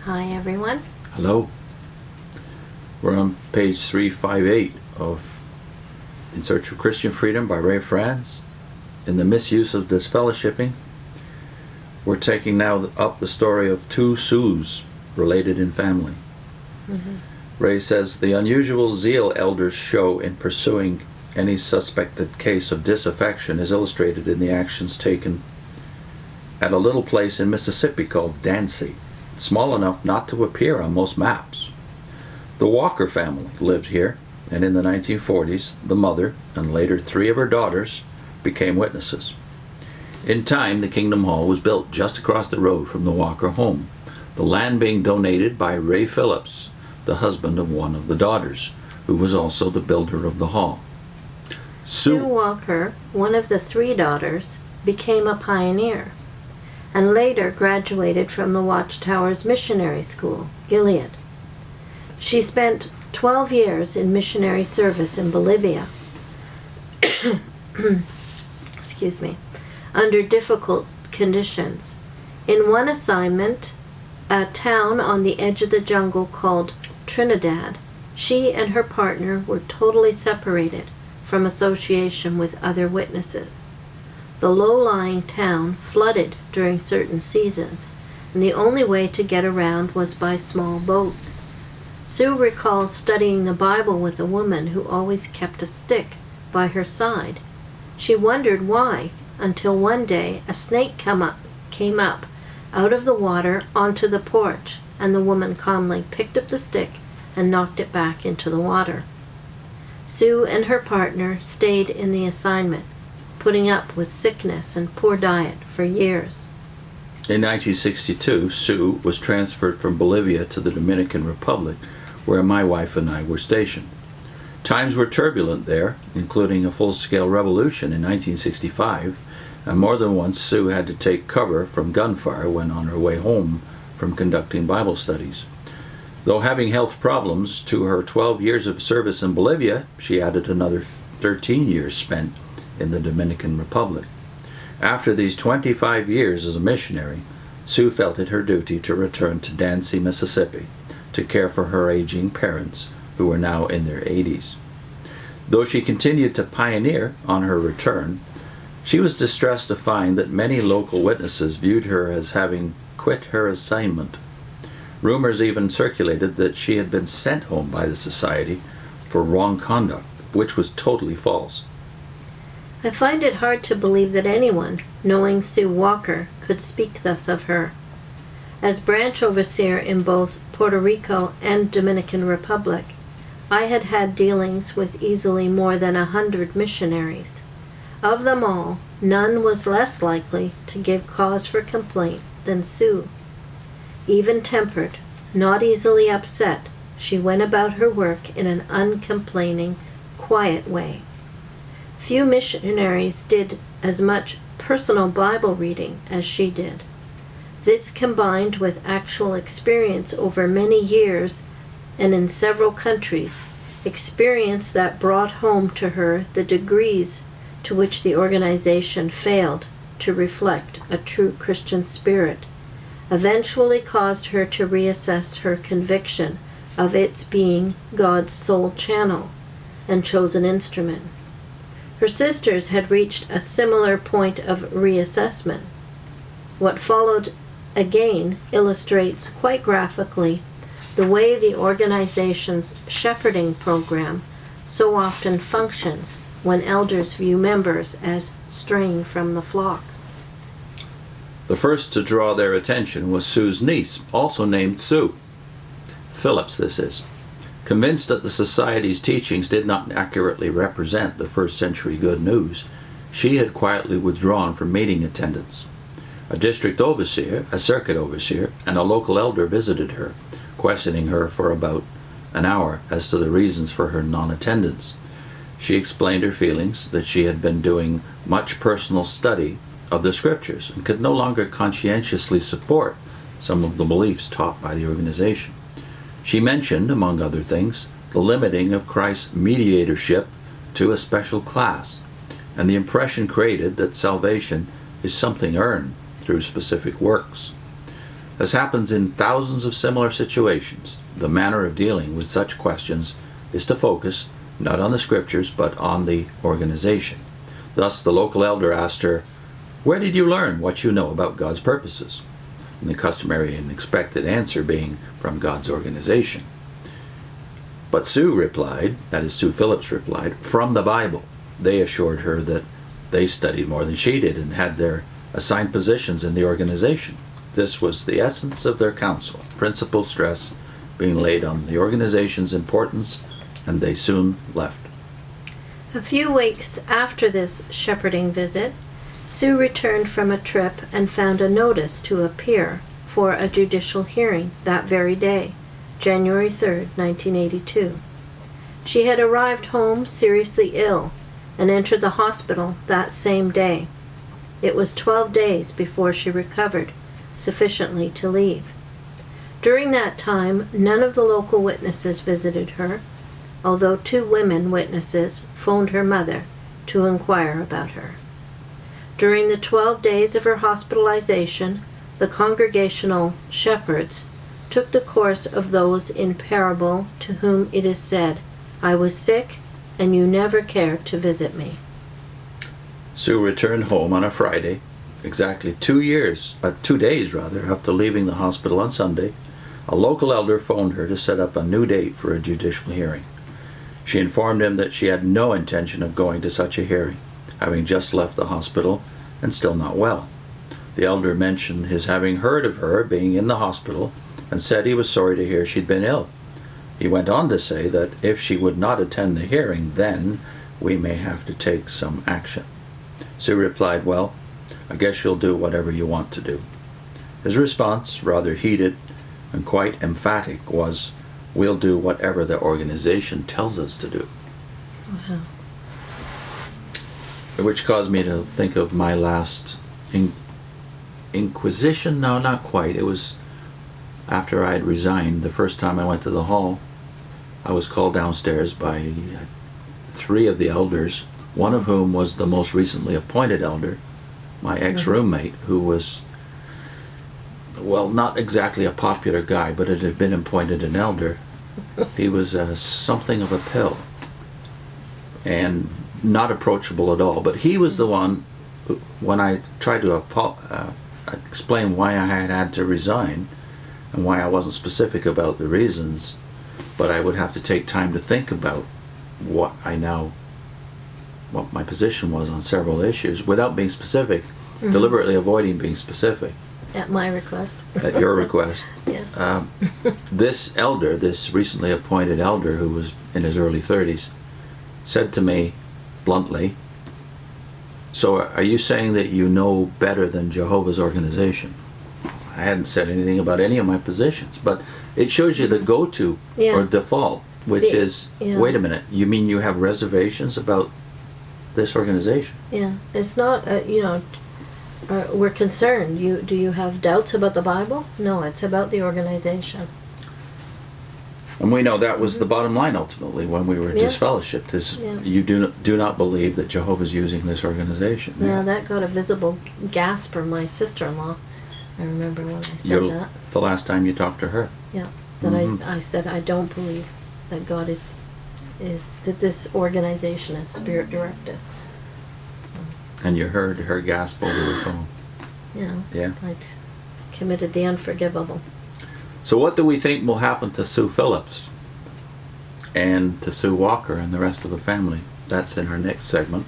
Hi everyone. Hello. We're on page 358 of In Search of Christian Freedom by Ray Franz. In the misuse of disfellowshipping, we're taking now up the story of two Sues related in family. Ray says, the unusual zeal elders show in pursuing any suspected case of disaffection is illustrated in the actions taken at a little place in Mississippi called Dancy, small enough not to appear on most maps. The Walker family lived here, and in the 1940s, the mother and later 3 of her daughters became witnesses. In time, the Kingdom Hall was built just across the road from the Walker home, the land being donated by Ray Phillips, the husband of one of the daughters, who was also the builder of the hall. Sue Walker, one of the 3 daughters, became a pioneer and later graduated from the Watchtower's missionary school, Gilead. She spent 12 years in missionary service in Bolivia excuse me, under difficult conditions. In one assignment, a town on the edge of the jungle called Trinidad, she and her partner were totally separated from association with other witnesses. The low-lying town flooded during certain seasons, and the only way to get around was by small boats. Sue recalls studying the Bible with a woman who always kept a stick by her side. She wondered why, until one day a snake came up out of the water onto the porch, and the woman calmly picked up the stick and knocked it back into the water. Sue and her partner stayed in the assignment, putting up with sickness and poor diet for years. In 1962, Sue was transferred from Bolivia to the Dominican Republic, where my wife and I were stationed. Times were turbulent there, including a full-scale revolution in 1965, and more than once Sue had to take cover from gunfire when on her way home from conducting Bible studies. Though having health problems to her 12 years of service in Bolivia, she added another 13 years spent in the Dominican Republic. After these 25 years as a missionary, Sue felt it her duty to return to Dancy, Mississippi, to care for her aging parents, who were now in their 80s. Though she continued to pioneer on her return, she was distressed to find that many local witnesses viewed her as having quit her assignment. Rumors even circulated that she had been sent home by the society for wrong conduct, which was totally false. I find it hard to believe that anyone, knowing Sue Walker, could speak thus of her. As branch overseer in both Puerto Rico and Dominican Republic, I had had dealings with easily more than 100 missionaries. Of them all, none was less likely to give cause for complaint than Sue. Even-tempered, not easily upset, she went about her work in an uncomplaining, quiet way. Few missionaries did as much personal Bible reading as she did. This, combined with actual experience over many years and in several countries, experience that brought home to her the degrees to which the organization failed to reflect a true Christian spirit, eventually caused her to reassess her conviction of its being God's sole channel and chosen instrument. Her sisters had reached a similar point of reassessment. What followed again illustrates quite graphically the way the organization's shepherding program so often functions when elders view members as straying from the flock. The first to draw their attention was Sue's niece, also named Sue. Phillips, this is. Convinced that the Society's teachings did not accurately represent the first century good news, she had quietly withdrawn from meeting attendance. A district overseer, a circuit overseer, and a local elder visited her, questioning her for about an hour as to the reasons for her non-attendance. She explained her feelings that she had been doing much personal study of the scriptures and could no longer conscientiously support some of the beliefs taught by the organization. She mentioned, among other things, the limiting of Christ's mediatorship to a special class, and the impression created that salvation is something earned through specific works. As happens in thousands of similar situations, the manner of dealing with such questions is to focus not on the scriptures but on the organization. Thus, the local elder asked her, "Where did you learn what you know about God's purposes?" And the customary and expected answer being from God's organization. But Sue replied, that is, Sue Phillips replied, from the Bible. They assured her that they studied more than she did and had their assigned positions in the organization. This was the essence of their counsel, principal stress being laid on the organization's importance, and they soon left. A few weeks after this shepherding visit, Sue returned from a trip and found a notice to appear for a judicial hearing that very day, January 3rd, 1982. She had arrived home seriously ill and entered the hospital that same day. It was 12 days before she recovered sufficiently to leave. During that time, none of the local witnesses visited her, although 2 women witnesses phoned her mother to inquire about her. During the 12 days of her hospitalization, the congregational shepherds took the course of those in parable to whom it is said, "I was sick, and you never cared to visit me." Sue returned home on a Friday, exactly 2 days after leaving the hospital on Sunday. A local elder phoned her to set up a new date for a judicial hearing. She informed him that she had no intention of going to such a hearing, having just left the hospital and still not well. The elder mentioned his having heard of her being in the hospital and said he was sorry to hear she'd been ill. He went on to say that if she would not attend the hearing, then we may have to take some action. Sue replied, "Well, I guess you'll do whatever you want to do." His response, rather heated and quite emphatic, was, "We'll do whatever the organization tells us to do." Wow. Which caused me to think of my last inquisition. No, not quite. It was after I had resigned. The first time I went to the hall, I was called downstairs by 3 of the elders, one of whom was the most recently appointed elder, my ex-roommate, who was, well, not exactly a popular guy, but it had been appointed an elder. He was something of a pill and not approachable at all. But he was the one who, when I tried to explain why I had to resign and why I wasn't specific about the reasons, but I would have to take time to think about what my position was on several issues without being specific, deliberately avoiding being specific. At my request. At your request. Yes. This elder, this recently appointed elder who was in his early 30s, said to me bluntly, "So are you saying that you know better than Jehovah's organization?" I hadn't said anything about any of my positions, but it shows you the go-to or default, which is, wait a minute, you mean you have reservations about this organization? Yeah, it's not, we're concerned. Do you have doubts about the Bible? No, it's about the organization. And we know that was the bottom line ultimately when we were disfellowshipped. You do not believe that Jehovah's using this organization. Yeah, that got a visible gasp from my sister-in-law. I remember when I said that. The last time you talked to her. Yeah, that I said I don't believe that God is that this organization is spirit directed. And you heard her gasp over the phone. Yeah. I committed the unforgivable. So what do we think will happen to Sue Phillips and to Sue Walker and the rest of the family? That's in our next segment.